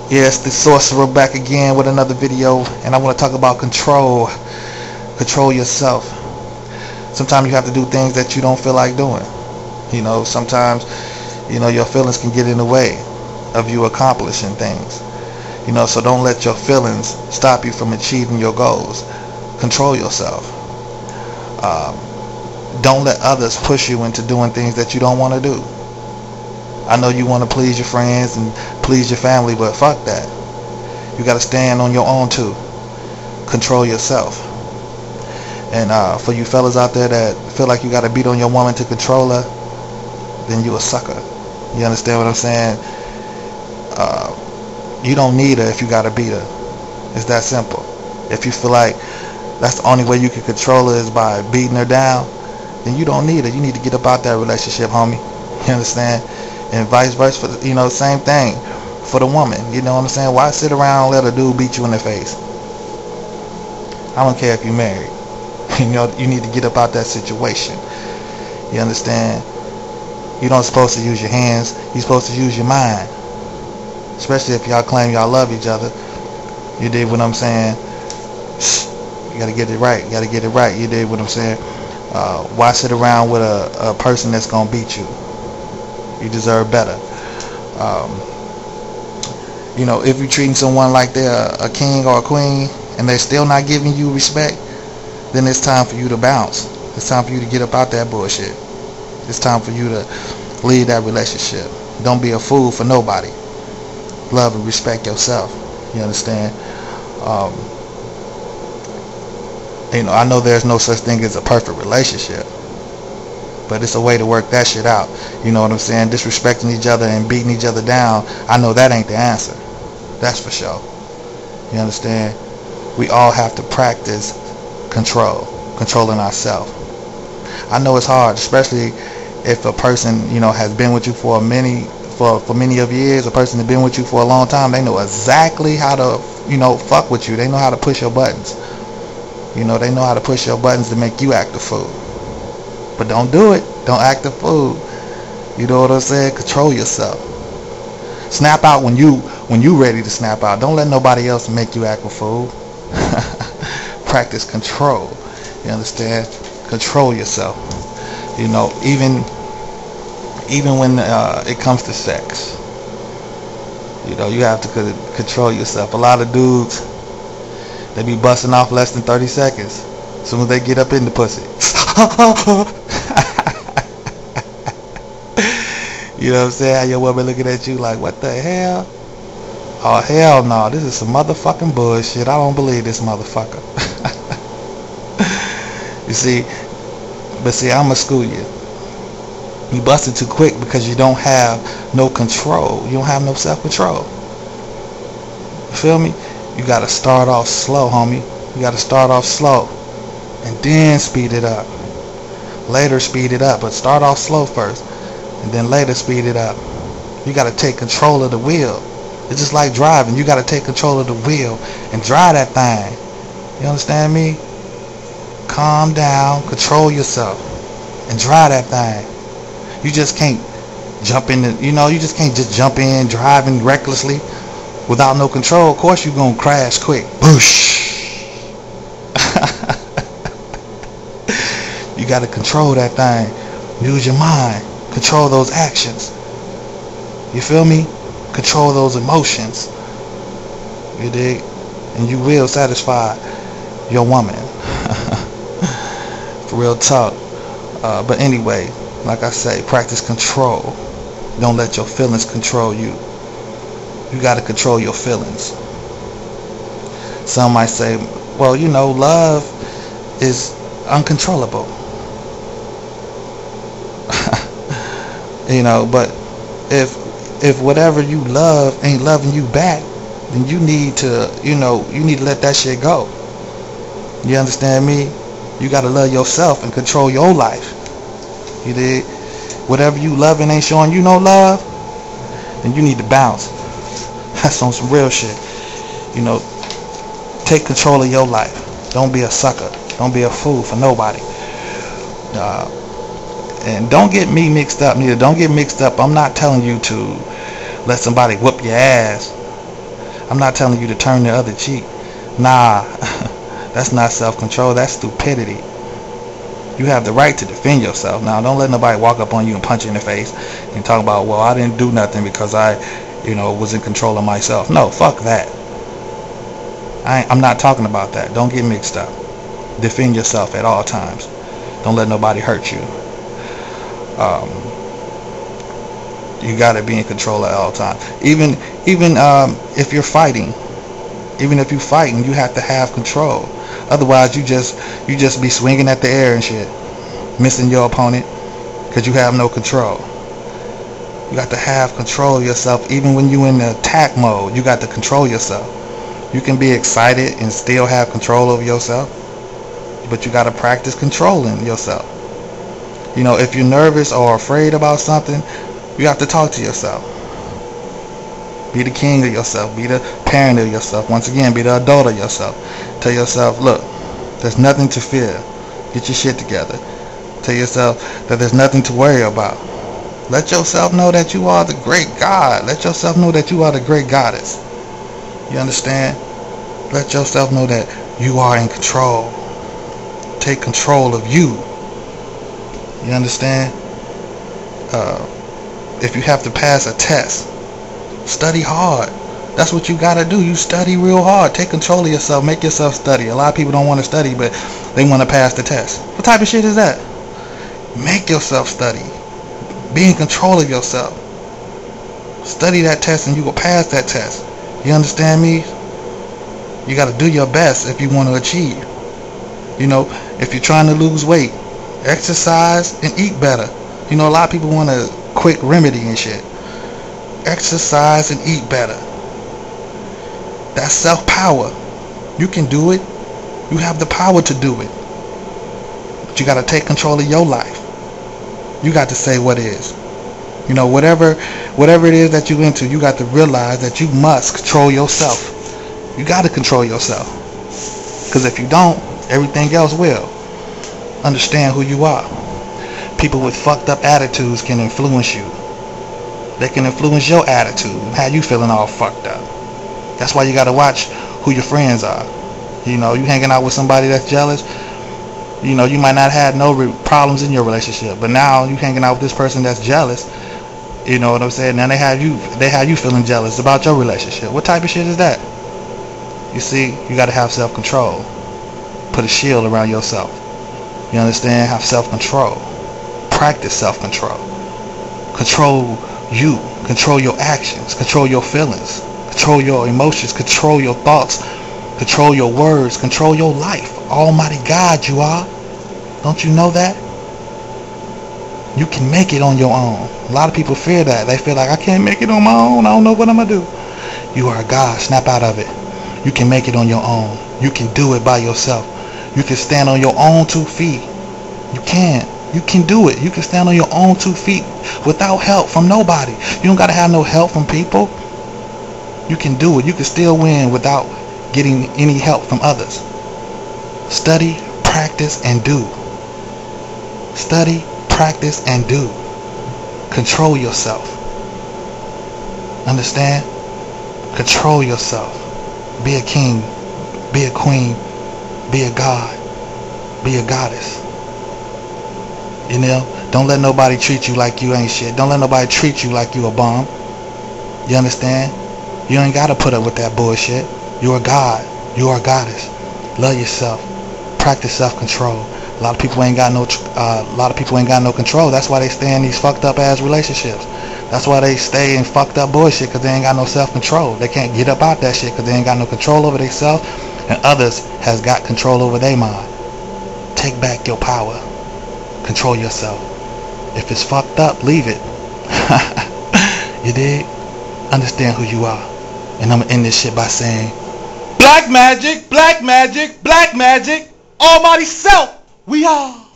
Yes, the sorcerer back again with another video, and I want to talk about control. Control yourself. Sometimes you have to do things that you don't feel like doing. Sometimes, your feelings can get in the way of you accomplishing things. So don't let your feelings stop you from achieving your goals. Control yourself. Don't let others push you into doing things that you don't want to do. I know you want to please your friends and please your family, but fuck that. You got to stand on your own too. Control yourself. And for you fellas out there that feel like you got to beat on your woman to control her, then you a sucker. You understand what I'm saying? You don't need her if you got to beat her. It's that simple. If you feel like that's the only way you can control her is by beating her down, then you don't need her. You need to get up out that relationship, homie. You understand? And vice versa, same thing for the woman. You know what I'm saying? Why sit around and let a dude beat you in the face? I don't care if you're married. You need to get up out that situation. You understand? You don't supposed to use your hands. You're supposed to use your mind. Especially if y'all claim y'all love each other. You dig what I'm saying? You gotta get it right. You gotta get it right. You dig what I'm saying? Why sit around with a person that's gonna beat you? You deserve better. If you're treating someone like they're a king or a queen and they're still not giving you respect, then it's time for you to bounce. It's time for you to get up out that bullshit. It's time for you to leave that relationship. Don't be a fool for nobody. Love and respect yourself. You understand? I know there's no such thing as a perfect relationship, but it's a way to work that shit out. You know what I'm saying? Disrespecting each other and beating each other down, I know that ain't the answer. That's for sure. You understand? We all have to practice controlling ourselves. I know it's hard, especially if a person, has been with you for many of years. A person has been with you for a long time. They know exactly how to, fuck with you. They know how to push your buttons. They know how to push your buttons to make you act a fool. But don't do it. Don't act a fool. You know what I'm saying? Control yourself. Snap out when you ready to snap out. Don't let nobody else make you act a fool. Practice control. You understand? Control yourself. Even when it comes to sex, you have to control yourself. A lot of dudes, they be busting off less than 30 seconds as soon as they get up in the pussy. You know what I'm saying? How your woman looking at you like, what the hell? Oh, hell no. This is some motherfucking bullshit. I don't believe this motherfucker. You see? But see, I'm going to school you. You busted too quick because you don't have no control. You don't have no self-control. You feel me? You got to start off slow, homie. You got to start off slow. And then speed it up. Later speed it up. But start off slow first. And then later speed it up. You got to take control of the wheel. It's just like driving. You got to take control of the wheel and drive that thing. You understand me? Calm down. Control yourself. And drive that thing. You just can't jump in. You just can't just jump in driving recklessly without no control. Of course you're going to crash quick. Boosh. You got to control that thing. Use your mind. Control those actions. You feel me? Control those emotions. You dig? And you will satisfy your woman. For real talk. But anyway, like I say, practice control. Don't let your feelings control you. You got to control your feelings. Some might say, well, love is uncontrollable. But if whatever you love ain't loving you back, then you need to, you need to let that shit go. You understand me? You got to love yourself and control your life. You did? Whatever you loving ain't showing you no love, then you need to bounce. That's on some real shit. Take control of your life. Don't be a sucker. Don't be a fool for nobody. And don't get me mixed up neither. Don't get mixed up. I'm not telling you to let somebody whoop your ass. I'm not telling you to turn the other cheek. Nah, that's not self-control. That's stupidity. You have the right to defend yourself. Now, don't let nobody walk up on you and punch you in the face and talk about, well, I didn't do nothing because I, was in control of myself. No, fuck that. I'm not talking about that. Don't get mixed up. Defend yourself at all times. Don't let nobody hurt you. You gotta be in control at all times. Even if you're fighting, even if you're fighting, you have to have control. Otherwise, you just be swinging at the air and shit, missing your opponent because you have no control. You got to have control of yourself. Even when you're in the attack mode, you got to control yourself. You can be excited and still have control over yourself, but you got to practice controlling yourself. If you're nervous or afraid about something, you have to talk to yourself. Be the king of yourself. Be the parent of yourself. Once again, be the adult of yourself. Tell yourself, look, there's nothing to fear. Get your shit together. Tell yourself that there's nothing to worry about. Let yourself know that you are the great God. Let yourself know that you are the great goddess. You understand? Let yourself know that you are in control. Take control of you. You understand? If you have to pass a test, study hard. That's what you gotta do. You study real hard. Take control of yourself. Make yourself study. A lot of people don't want to study, but they want to pass the test. What type of shit is that? Make yourself study. Be in control of yourself. Study that test and you will pass that test. You understand me? You gotta do your best if you want to achieve. If you're trying to lose weight, exercise and eat better. A lot of people want a quick remedy and shit. Exercise and eat better. That's self-power. You can do it. You have the power to do it. But you got to take control of your life. You got to say what is. Whatever it is that you're into, you got to realize that you must control yourself. You got to control yourself. Because if you don't, everything else will. Understand who you are. People with fucked up attitudes can influence you. They can influence your attitude, how you feeling all fucked up. That's why you gotta watch who your friends are. You hanging out with somebody that's jealous. You might not have no problems in your relationship, but now you hanging out with this person that's jealous. You know what I'm saying? Now they have you feeling jealous about your relationship. What type of shit is that? You see, you gotta have self-control. Put a shield around yourself. You understand? Have self-control. Practice self-control. Control you. Control your actions. Control your feelings. Control your emotions. Control your thoughts. Control your words. Control your life. Almighty God you are. Don't you know that? You can make it on your own. A lot of people fear that. They feel like, I can't make it on my own. I don't know what I'm going to do. You are a God. Snap out of it. You can make it on your own. You can do it by yourself. You can stand on your own 2 feet. You can. You can do it. You can stand on your own 2 feet without help from nobody. You don't got to have no help from people. You can do it. You can still win without getting any help from others. Study, practice, and do. Study, practice, and do. Control yourself. Understand? Control yourself. Be a king. Be a queen. Be a god. Be a goddess. Don't let nobody treat you like you ain't shit. Don't let nobody treat you like you a bum. You understand? You ain't gotta put up with that bullshit. You're a god. You are a goddess. Love yourself. Practice self-control. A lot of people ain't got no control. That's why they stay in these fucked up ass relationships. That's why they stay in fucked up bullshit, because they ain't got no self-control. They can't get up out that shit because they ain't got no control over themselves, and others has got control over their mind. Take back your power. Control yourself. If it's fucked up, leave it. You dig? Understand who you are. And I'm gonna end this shit by saying, black magic, black magic, black magic, almighty self, we are.